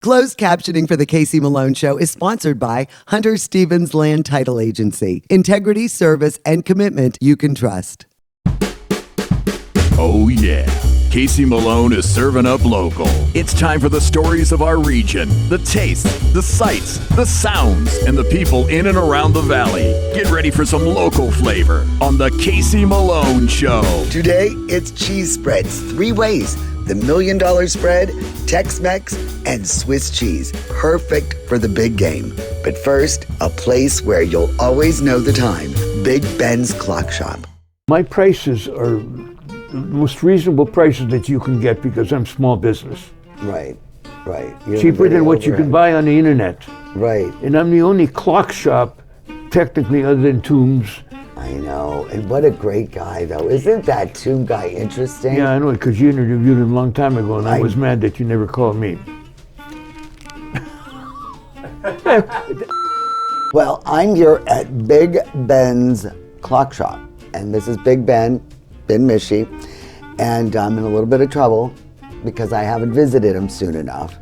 Closed captioning for the Casey Malone Show is sponsored by Hunter Stevens Land Title Agency. Integrity, service, and commitment you can trust. Oh yeah, Casey Malone is serving up local. It's time for the stories of our region, the tastes, the sights, the sounds, and the people in and around the valley. Get ready for some local flavor on the Casey Malone Show. Today, it's cheese spreads 3 ways. The $1 Million Spread, Tex-Mex, and Swiss cheese. Perfect for the big game. But first, a place where you'll always know the time. Big Ben's Clock Shop. My prices are the most reasonable prices that you can get because I'm small business. Right. Cheaper than what you can buy on the internet. Right. And I'm the only clock shop, technically, other than Toombs. I know. And what a great guy, though. Isn't that Tomb guy interesting? Yeah, I know, because you interviewed him a long time ago, and I was mad that you never called me. Well, I'm here at Big Ben's Clock Shop. And this is Big Ben Mishy. And I'm in a little bit of trouble because I haven't visited him soon enough.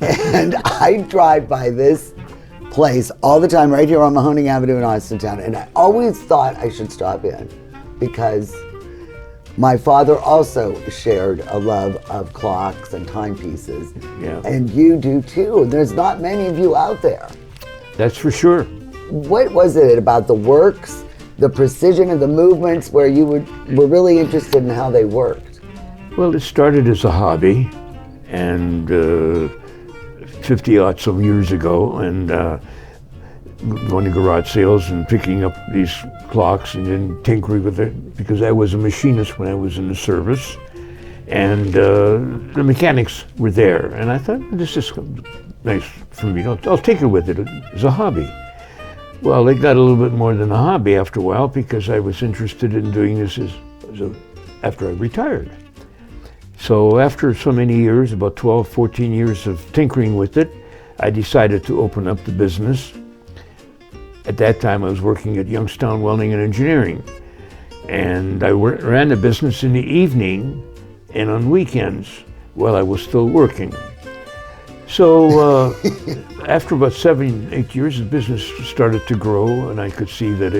And I drive by this place all the time right here on Mahoning Avenue in Austintown, and I always thought I should stop in because my father also shared a love of clocks and timepieces. Yeah. And you do too. There's not many of you out there. That's for sure. What was it about the works, the precision of the movements where you were really interested in how they worked? Well, it started as a hobby, and 50-odd some years ago, and going to garage sales and picking up these clocks and then tinkering with it, because I was a machinist when I was in the service, and the mechanics were there, and I thought, this is nice for me, I'll take it with it as a hobby. Well, it got a little bit more than a hobby after a while, because I was interested in doing this after I retired. So after so many years, about 12, 14 years of tinkering with it, I decided to open up the business. At that time, I was working at Youngstown Welding and Engineering. And I ran the business in the evening and on weekends while I was still working. So after about 7, 8 years, the business started to grow, and I could see that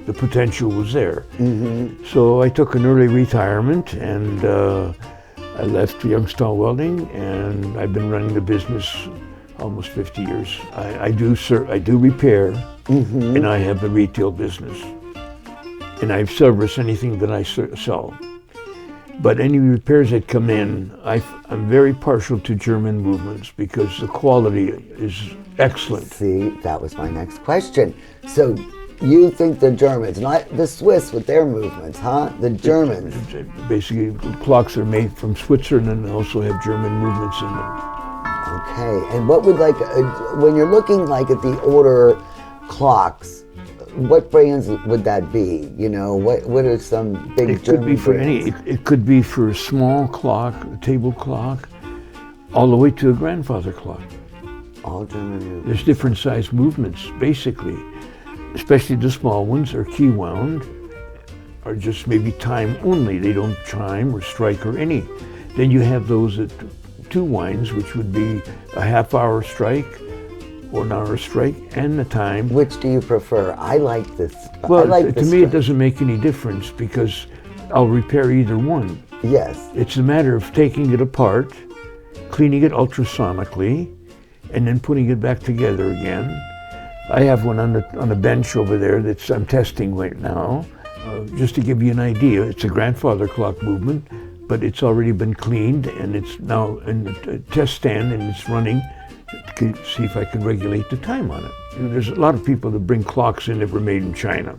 the potential was there. Mm-hmm. So I took an early retirement, and I left Youngstown Welding, and I've been running the business almost 50 years. I do repair, mm-hmm. and I have the retail business. And I service anything that I sell. But any repairs that come in, I'm very partial to German movements because the quality is excellent. See, that was my next question. So you think the Germans, not the Swiss with their movements, huh? The Germans. Basically, clocks are made from Switzerland and also have German movements in them. Okay, and what would when you're looking at the order clocks, what brands would that be? You know, what are some big German brands? It could be for a small clock, a table clock, all the way to a grandfather clock. All German movements. There's different size movements, basically. Especially the small ones are key wound, are just maybe time only. They don't chime or strike or any. Then you have those at 2 winds, which would be a half-hour strike or an hour strike, and the time. Which do you prefer? I like this. Well, to me it doesn't make any difference because I'll repair either one. Yes. It's a matter of taking it apart, cleaning it ultrasonically, and then putting it back together again. I have one on a bench over there that I'm testing right now. Just to give you an idea, it's a grandfather clock movement, but it's already been cleaned and it's now in a test stand and it's running to see if I can regulate the time on it. There's a lot of people that bring clocks in that were made in China.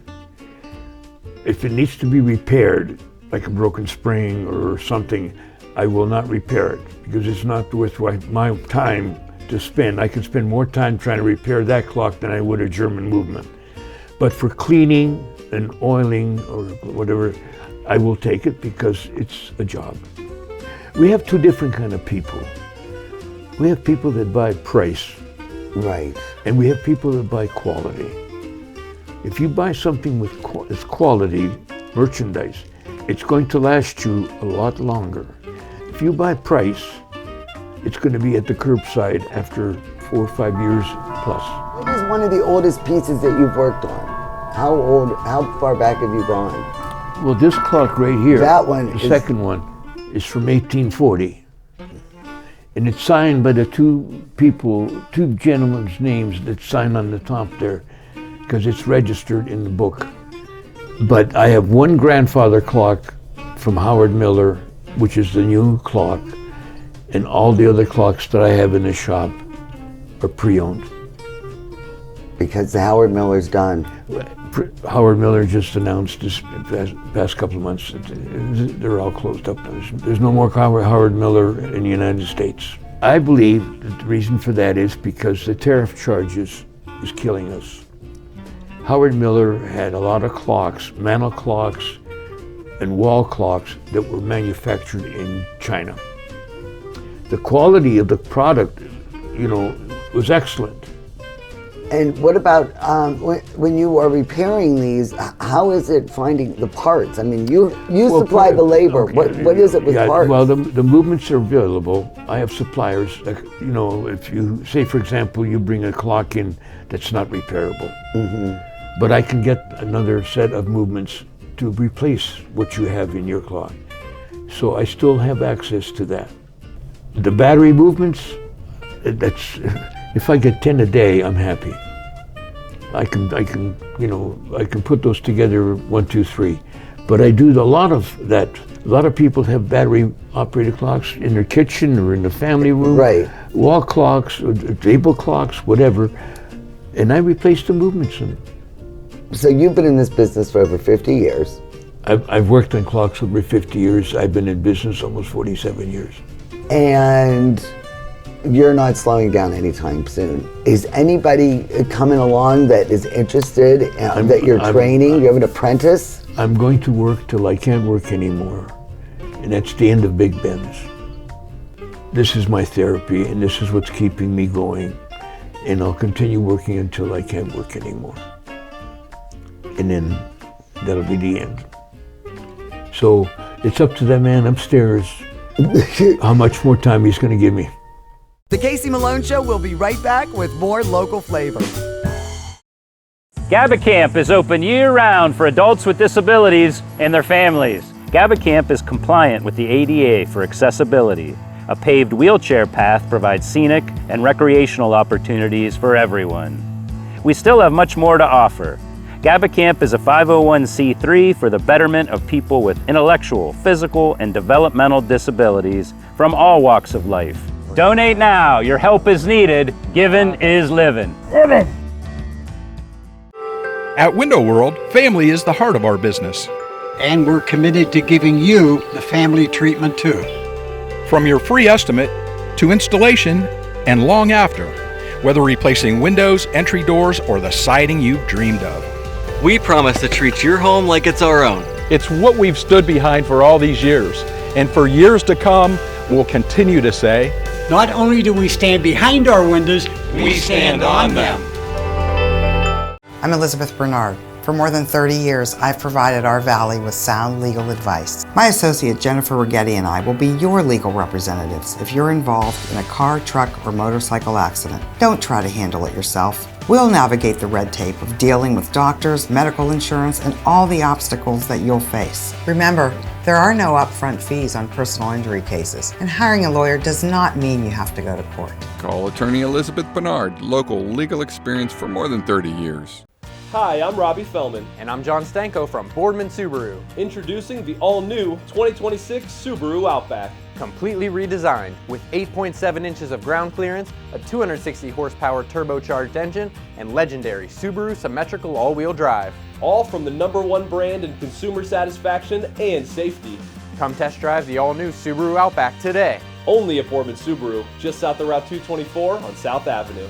If it needs to be repaired, like a broken spring or something, I will not repair it because it's not worth my time to spend. I could spend more time trying to repair that clock than I would a German movement. But for cleaning and oiling or whatever, I will take it because it's a job. We have 2 different kind of people. We have people that buy price. Right. And we have people that buy quality. If you buy something with quality merchandise, it's going to last you a lot longer. If you buy price, it's going to be at the curbside after 4 or 5 years plus. What is one of the oldest pieces that you've worked on? How far back have you gone? Well, this clock right here, That one the second one, is from 1840. And it's signed by the two gentlemen's names that sign on the top there, because it's registered in the book. But I have one grandfather clock from Howard Miller, which is the new clock, and all the other clocks that I have in the shop are pre-owned. Because the Howard Miller's done. Howard Miller just announced this past couple of months that they're all closed up. There's no more Howard Miller in the United States. I believe that the reason for that is because the tariff charges is killing us. Howard Miller had a lot of clocks, mantel clocks and wall clocks that were manufactured in China. The quality of the product, was excellent. And what about when you are repairing these, how is it finding the parts? I mean, you supply the labor. Okay. What is it with parts? Well, the movements are available. I have suppliers. If you say, for example, you bring a clock in that's not repairable, but I can get another set of movements to replace what you have in your clock. So I still have access to that. The battery movements, if I get 10 a day, I'm happy. I can put those together 1, 2, 3. But I do a lot of that. A lot of people have battery operated clocks in their kitchen or in the family room. Right. Wall clocks, or table clocks, whatever. And I replace the movements in it. So you've been in this business for over 50 years. I've worked on clocks over 50 years. I've been in business almost 47 years. And you're not slowing down anytime soon. Is anybody coming along that is interested, that you're training? You have an apprentice? I'm going to work till I can't work anymore. And that's the end of Big Ben's. This is my therapy, and this is what's keeping me going. And I'll continue working until I can't work anymore. And then that'll be the end. So it's up to that man upstairs how much more time he's going to give me. The Casey Malone Show will be right back with more local flavor. GABA Camp is open year-round for adults with disabilities and their families. GABA Camp is compliant with the ADA for accessibility. A paved wheelchair path provides scenic and recreational opportunities for everyone. We still have much more to offer. GABA Camp is a 501c3 for the betterment of people with intellectual, physical, and developmental disabilities from all walks of life. Donate now. Your help is needed. Giving is living. At Window World, family is the heart of our business. And we're committed to giving you the family treatment too. From your free estimate to installation and long after, whether replacing windows, entry doors, or the siding you've dreamed of. We promise to treat your home like it's our own. It's what we've stood behind for all these years. And for years to come, we'll continue to say, not only do we stand behind our windows, we stand on them. I'm Elizabeth Bernard. For more than 30 years, I've provided our Valley with sound legal advice. My associate Jennifer Rigetti and I will be your legal representatives if you're involved in a car, truck, or motorcycle accident. Don't try to handle it yourself. We'll navigate the red tape of dealing with doctors, medical insurance, and all the obstacles that you'll face. Remember, there are no upfront fees on personal injury cases, and hiring a lawyer does not mean you have to go to court. Call attorney Elizabeth Bernard, local legal experience for more than 30 years. Hi, I'm Robbie Fellman. And I'm John Stanko from Boardman Subaru. Introducing the all-new 2026 Subaru Outback. Completely redesigned with 8.7 inches of ground clearance, a 260 horsepower turbocharged engine, and legendary Subaru symmetrical all-wheel drive. All from the #1 brand in consumer satisfaction and safety. Come test drive the all-new Subaru Outback today. Only at Boardman Subaru, just south of Route 224 on South Avenue.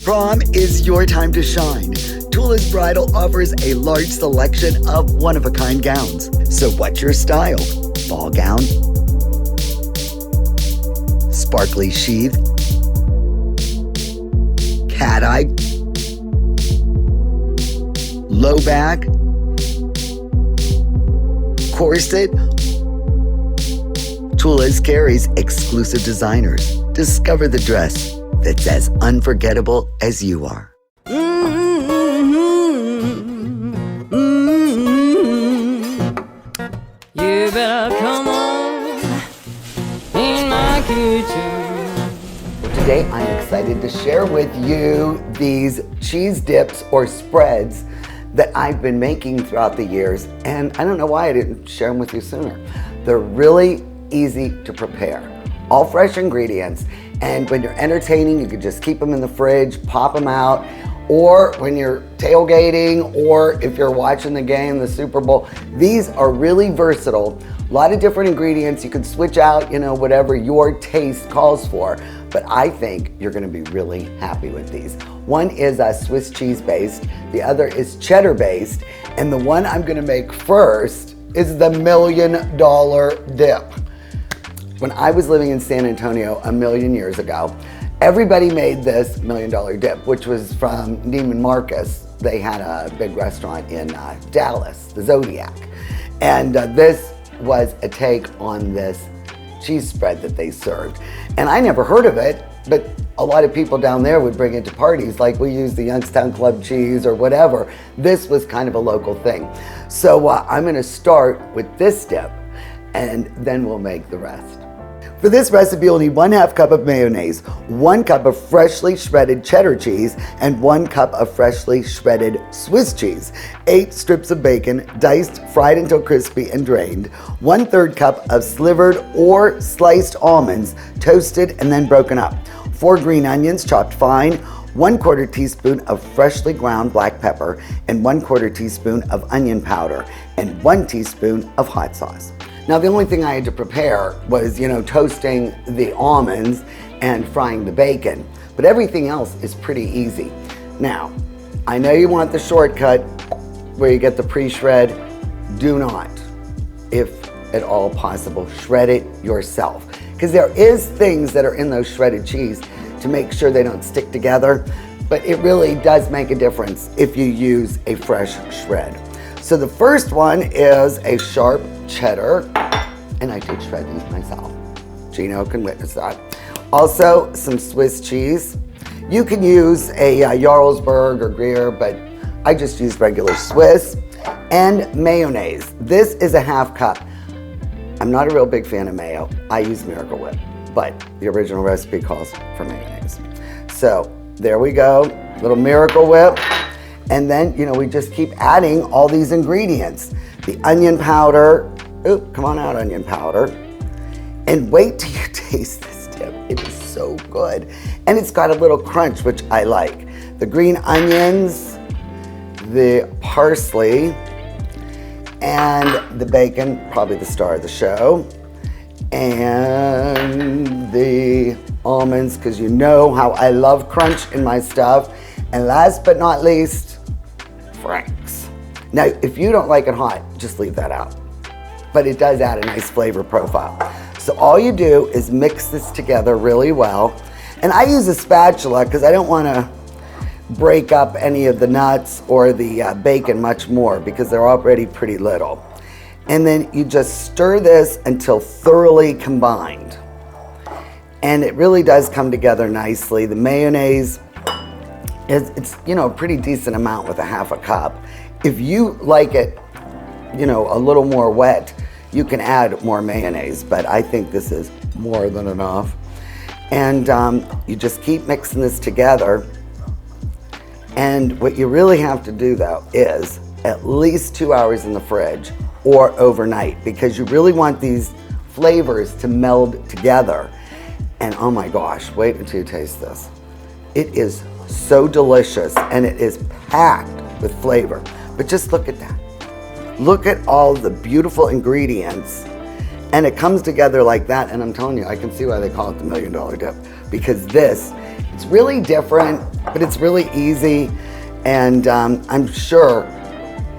Prom is your time to shine. Tula's Bridal offers a large selection of one-of-a-kind gowns. So what's your style? Ball gown? Sparkly sheath? Cat eye? Low back? Corset? Tula's carries exclusive designers. Discover the dress that's as unforgettable as you are. You better come on in my kitchen. Today I'm excited to share with you these cheese dips or spreads that I've been making throughout the years, and I don't know why I didn't share them with you sooner. They're really easy to prepare. All fresh ingredients, and when you're entertaining, you can just keep them in the fridge, pop them out, or when you're tailgating, or if you're watching the game, the Super Bowl. These are really versatile. A lot of different ingredients. You can switch out, whatever your taste calls for, but I think you're gonna be really happy with these. One is Swiss cheese based, the other is cheddar based, and the one I'm gonna make first is the $1 million dip. When I was living in San Antonio a million years ago, everybody made this $1 million dip, which was from Neiman Marcus. They had a big restaurant in Dallas, the Zodiac. And this was a take on this cheese spread that they served. And I never heard of it, but a lot of people down there would bring it to parties, like we use the Youngstown Club cheese or whatever. This was kind of a local thing. So I'm gonna start with this dip, and then we'll make the rest. For this recipe, you'll need 1/2 cup of mayonnaise, 1 cup of freshly shredded cheddar cheese, and 1 cup of freshly shredded Swiss cheese, 8 strips of bacon, diced, fried until crispy and drained, 1/3 cup of slivered or sliced almonds, toasted and then broken up, 4 green onions chopped fine, 1/4 teaspoon of freshly ground black pepper, and 1/4 teaspoon of onion powder, and 1 teaspoon of hot sauce. Now, the only thing I had to prepare was, toasting the almonds and frying the bacon, but everything else is pretty easy. Now, I know you want the shortcut where you get the pre-shred. Do not, if at all possible, shred it yourself, because there is things that are in those shredded cheese to make sure they don't stick together, but it really does make a difference if you use a fresh shred. So the first one is a sharp cheddar, and I did shred these myself. Gino can witness that. Also, some Swiss cheese. You can use a Jarlsberg or Gruyere, but I just use regular Swiss. And mayonnaise. This is a 1/2 cup. I'm not a real big fan of mayo. I use Miracle Whip, but the original recipe calls for mayonnaise. So there we go, little Miracle Whip. And then, we just keep adding all these ingredients. The onion powder, come on out, onion powder. And wait till you taste this dip. It is so good. And it's got a little crunch, which I like. The green onions, the parsley, and the bacon, probably the star of the show. And the almonds, because you know how I love crunch in my stuff. And last but not least, Frank's. Now, if you don't like it hot, just leave that out. But it does add a nice flavor profile. So all you do is mix this together really well. And I use a spatula because I don't want to break up any of the nuts or the bacon much more, because they're already pretty little. And then you just stir this until thoroughly combined. And it really does come together nicely. The mayonnaise, it's a pretty decent amount with a 1/2 cup. If you like it, a little more wet, you can add more mayonnaise, but I think this is more than enough. And you just keep mixing this together. And what you really have to do, though, is at least 2 hours in the fridge or overnight, because you really want these flavors to meld together. And oh my gosh, wait until you taste this. It is so delicious, and it is packed with flavor. But just look at that. Look at all the beautiful ingredients, and it comes together like that. And I'm telling you, I can see why they call it the $1 million dip, because it's really different, but it's really easy, and I'm sure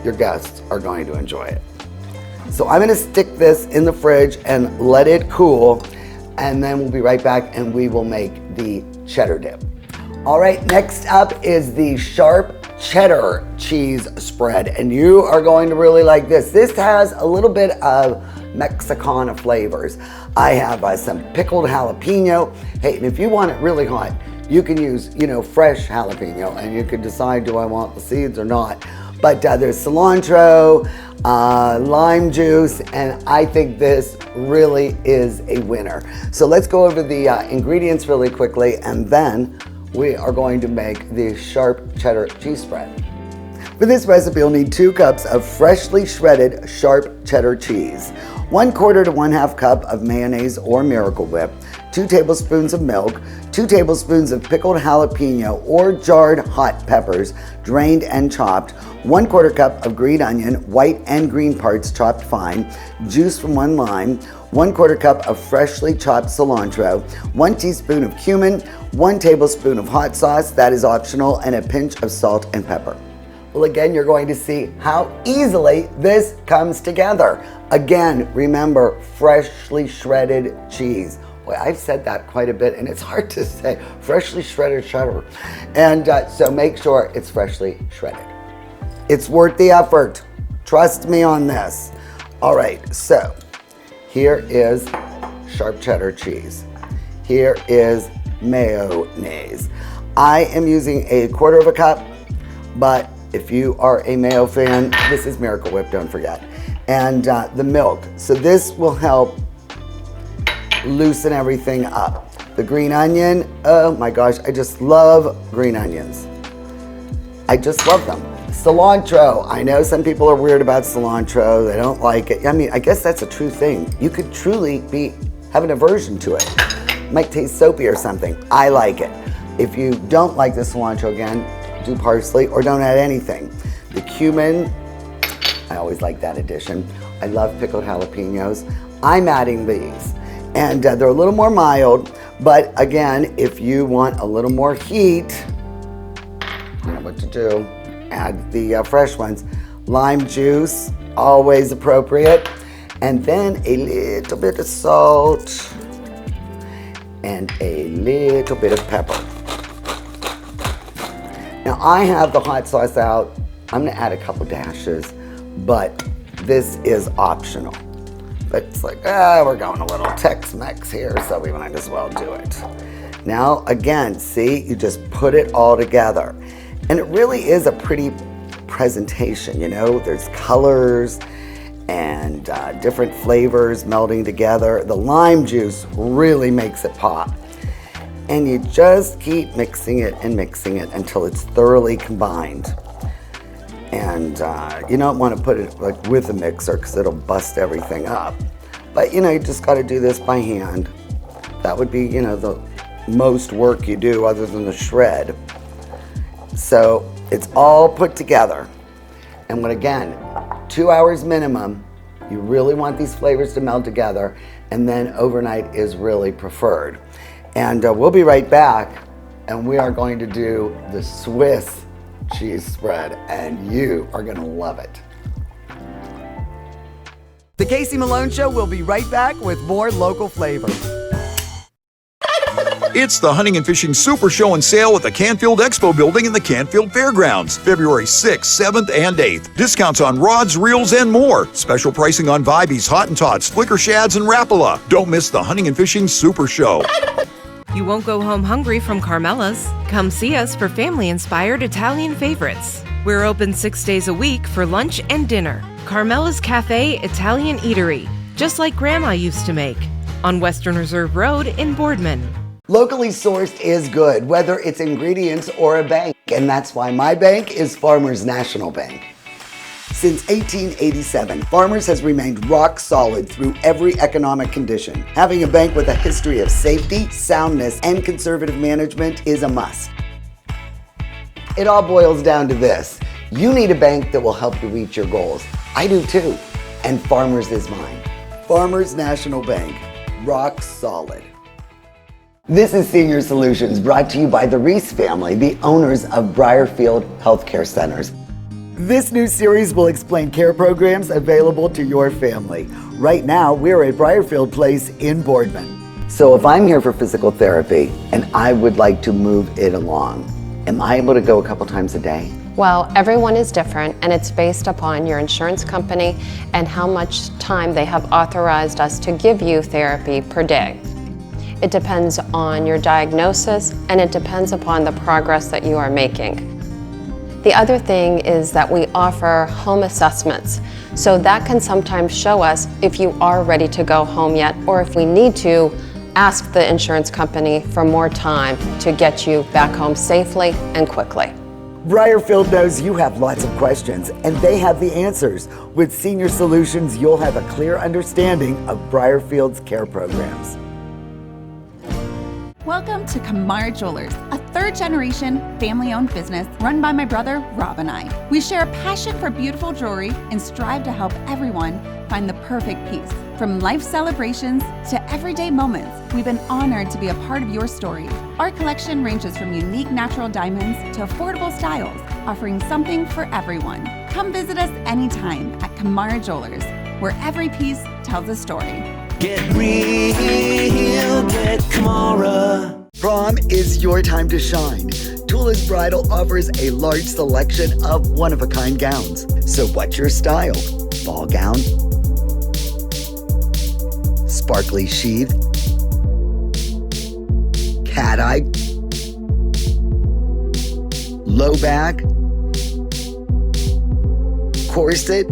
your guests are going to enjoy it. So I'm gonna stick this in the fridge and let it cool, and then we'll be right back and we will make the cheddar dip. All right, next up is the sharp cheddar cheese spread, and you are going to really like this. This has a little bit of Mexicana flavors. I have some pickled jalapeno. Hey, and if you want it really hot, you can use, fresh jalapeno, and you can decide, do I want the seeds or not? But there's cilantro, lime juice, and I think this really is a winner. So let's go over the ingredients really quickly, and then we are going to make the sharp cheddar cheese spread. For this recipe, you'll need 2 cups of freshly shredded sharp cheddar cheese, 1/4 to 1/2 cup of mayonnaise or Miracle Whip, 2 tablespoons of milk, 2 tablespoons of pickled jalapeno or jarred hot peppers, drained and chopped, 1/4 cup of green onion, white and green parts chopped fine, juice from 1 lime, 1/4 cup of freshly chopped cilantro, 1 teaspoon of cumin, 1 tablespoon of hot sauce, that is optional, and a pinch of salt and pepper. Well, again, you're going to see how easily this comes together. Again, remember, freshly shredded cheese. Boy, I've said that quite a bit, and it's hard to say, freshly shredded cheddar. And so make sure it's freshly shredded. It's worth the effort. Trust me on this. All right, so here is sharp cheddar cheese. Here is mayonnaise. I am using 1/4 cup, but if you are a mayo fan, this is Miracle Whip, don't forget. And the milk. So this will help loosen everything up. The green onion, oh my gosh, I just love green onions. I just love them. Cilantro, I know some people are weird about cilantro, they don't like it. I mean, I guess that's a true thing. You could truly have an aversion to it. Might taste soapy or something. I like it. If you don't like the cilantro, again, do parsley or don't add anything. The cumin, I always like that addition. I love pickled jalapenos. I'm adding these. And they're a little more mild, but again, if you want a little more heat, you know what to do. Add the fresh ones. Lime juice, always appropriate. And then a little bit of salt and a little bit of pepper. Now I have the hot sauce out. I'm gonna add a couple dashes, but this is optional. But it's like, we're going a little Tex-Mex here, so we might as well do it. Now, again, see, you just put it all together. And it really is a pretty presentation, there's colors and different flavors melding together. The lime juice really makes it pop. And you just keep mixing it until it's thoroughly combined. And you don't want to put it like with a mixer because it'll bust everything up. But you just got to do this by hand. That would be, the most work you do other than the shred. So it's all put together. And when again, 2 hours minimum, you really want these flavors to meld together, and then overnight is really preferred. And we'll be right back, and we are going to do the Swiss cheese spread, and you are gonna love it. The Casey Malone Show will be right back with more local flavor. It's the Hunting and Fishing Super Show and Sale at the Canfield Expo Building in the Canfield Fairgrounds, February 6th, 7th, and 8th. Discounts on rods, reels, and more. Special pricing on Vibes, Hottentots, Flicker Shads, and Rapala. Don't miss the Hunting and Fishing Super Show. You won't go home hungry from Carmela's. Come see us for family-inspired Italian favorites. We're open 6 days a week for lunch and dinner. Carmela's Cafe Italian Eatery, just like Grandma used to make, on Western Reserve Road in Boardman. Locally sourced is good, whether it's ingredients or a bank, and that's why my bank is Farmers National Bank. Since 1887, Farmers has remained rock solid through every economic condition. Having a bank with a history of safety, soundness, and conservative management is a must. It all boils down to this. You need a bank that will help you reach your goals. I do too, and Farmers is mine. Farmers National Bank, rock solid. This is Senior Solutions, brought to you by the Reese family, the owners of Briarfield Healthcare Centers. This new series will explain care programs available to your family. Right now, we're at Briarfield Place in Boardman. So if I'm here for physical therapy and I would like to move it along, am I able to go a couple times a day? Well, everyone is different, and it's based upon your insurance company and how much time they have authorized us to give you therapy per day. It depends on your diagnosis, and it depends upon the progress that you are making. The other thing is that we offer home assessments, so that can sometimes show us if you are ready to go home yet, or if we need to ask the insurance company for more time to get you back home safely and quickly. Briarfield knows you have lots of questions, and they have the answers. With Senior Solutions, you'll have a clear understanding of Briarfield's care programs. Welcome to Kamar Jewelers, a third-generation, family-owned business run by my brother, Rob, and I. We share a passion for beautiful jewelry and strive to help everyone find the perfect piece. From life celebrations to everyday moments, we've been honored to be a part of your story. Our collection ranges from unique natural diamonds to affordable styles, offering something for everyone. Come visit us anytime at Kamar Jewelers, where every piece tells a story. Get real, get Kamara. Prom is your time to shine. Tula's Bridal offers a large selection of one-of-a-kind gowns. So what's your style? Ball gown? Sparkly sheath? Cat eye? Low back? Corset?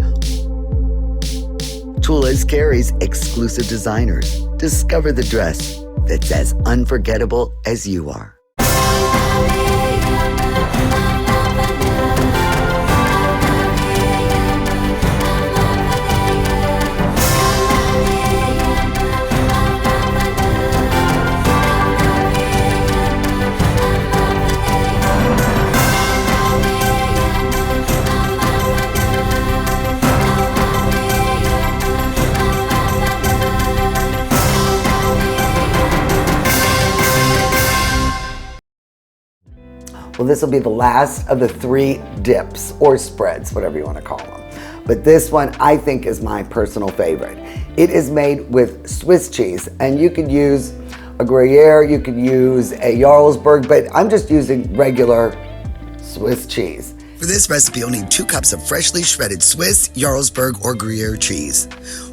Tula's carries exclusive designers. Discover the dress that's as unforgettable as you are. Well, this will be the last of the 3 dips or spreads, whatever you want to call them. But this one I think is my personal favorite. It is made with Swiss cheese, and you could use a Gruyere, you could use a Jarlsberg, but I'm just using regular Swiss cheese. For this recipe, you'll need 2 cups of freshly shredded Swiss, Jarlsberg, or Gruyere cheese,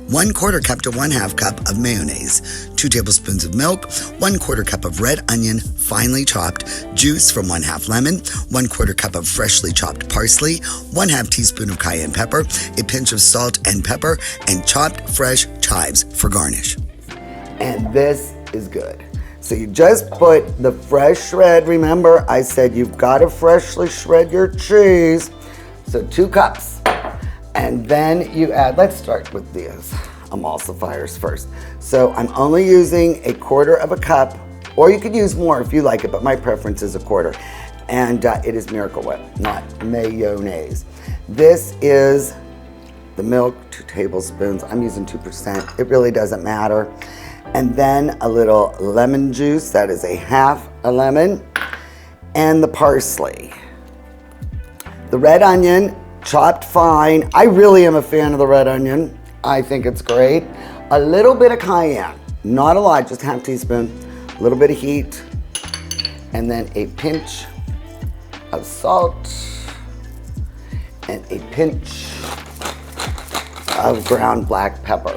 1/4 cup to 1/2 cup of mayonnaise, 2 tablespoons of milk, 1/4 cup of red onion, finely chopped, juice from 1/2 lemon, 1/4 cup of freshly chopped parsley, 1/2 teaspoon of cayenne pepper, a pinch of salt and pepper, and chopped fresh chives for garnish. And this is good. So you just put the fresh shred. Remember, I said you've got to freshly shred your cheese. So 2 cups. And then you add, let's start with these emulsifiers first. So I'm only using 1/4 cup, or you could use more if you like it, but my preference is 1/4. And it is Miracle Whip, not mayonnaise. This is the milk, 2 tablespoons. I'm using 2%. It really doesn't matter. And then a little lemon juice, that is 1/2 lemon, and the parsley. The red onion, chopped fine. I really am a fan of the red onion. I think it's great. A little bit of cayenne, not a lot, just 1/2 teaspoon. A little bit of heat, and then a pinch of salt, and a pinch of ground black pepper.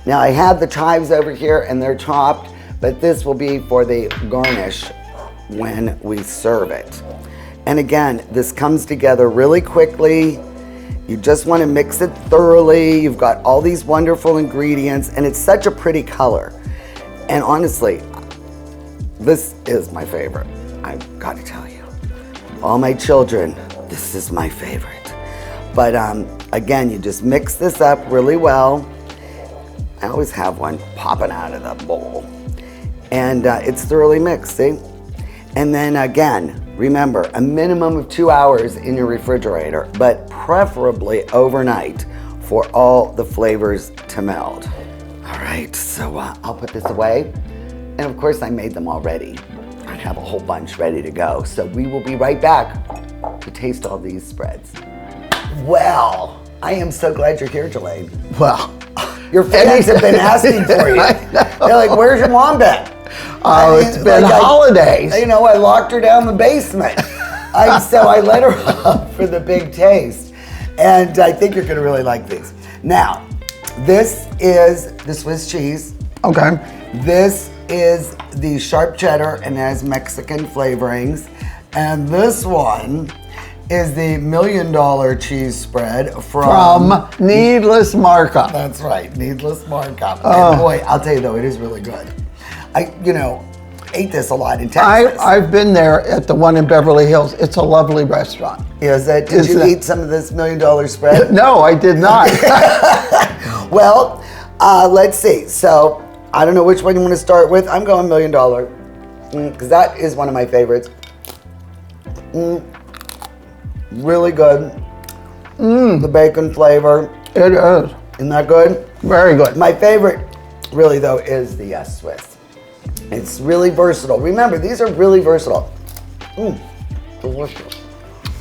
Now I have the chives over here and they're chopped, but this will be for the garnish when we serve it. And again, this comes together really quickly. You just want to mix it thoroughly. You've got all these wonderful ingredients and it's such a pretty color. And honestly, this is my favorite. I've got to tell you. All my children, this is my favorite. But again, you just mix this up really well. I always have one popping out of the bowl. And it's thoroughly mixed, see? And then again, remember, a minimum of 2 hours in your refrigerator, but preferably overnight for all the flavors to meld. All right, so I'll put this away. And of course, I made them already. I have a whole bunch ready to go. So we will be right back to taste all these spreads. Well, I am so glad you're here, Jelaine. Well, your families have been asking for you. They're like, where's your mom been? Oh, it's been holidays. You know, I locked her down in the basement. So I let her up for the big taste. And I think you're going to really like these. Now, this is the Swiss cheese. Okay. This is the sharp cheddar and has Mexican flavorings. And this one is the $1 million cheese spread From Needless Markup. That's right, Needless Markup. Oh. And boy, I'll tell you though, it is really good. I ate this a lot in Texas. I've been there at the one in Beverly Hills. It's a lovely restaurant. Is it? Did you eat some of this $1 million spread? No, I did not. Well, let's see. So, I don't know which one you want to start with. I'm going $1 million because that is one of my favorites. Really good. The bacon flavor. It is. Isn't that good? Very good. My favorite, really though, is the Swiss. It's really versatile. Remember, these are really versatile. Delicious.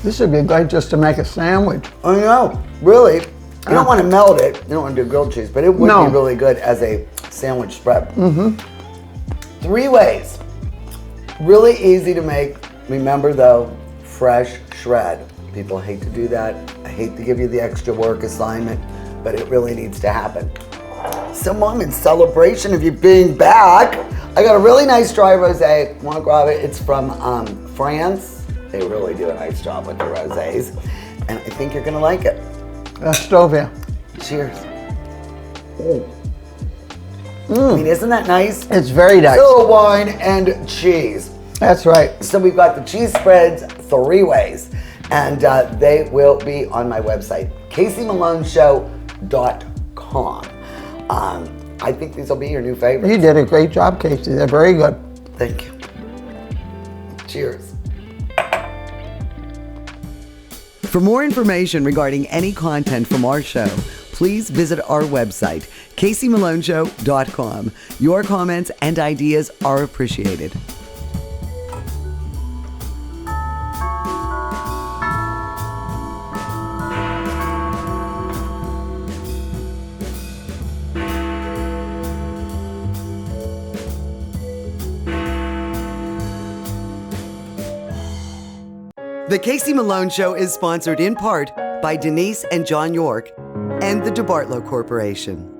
This would be good just to make a sandwich. I know, really. You don't want to melt it. You don't want to do grilled cheese, but it would be really good as a sandwich spread. 3 ways. Really easy to make. Remember though, fresh shred. People hate to do that. I hate to give you the extra work assignment, but it really needs to happen. So Mom, in celebration of you being back, I got a really nice dry rosé. Want to grab it? It's from France. They really do a nice job with the rosés, and I think you're gonna like it. Stovia. Cheers. I mean, isn't that nice? It's very nice. Still wine and cheese. That's right. So we've got the cheese spreads 3 ways, and they will be on my website, CaseyMaloneShow.com. I think these will be your new favorites. You did a great job, Casey. They're very good. Thank you. Cheers. For more information regarding any content from our show, please visit our website, CaseyMaloneShow.com. Your comments and ideas are appreciated. The Casey Malone Show is sponsored in part by Denise and John York and the DeBartolo Corporation.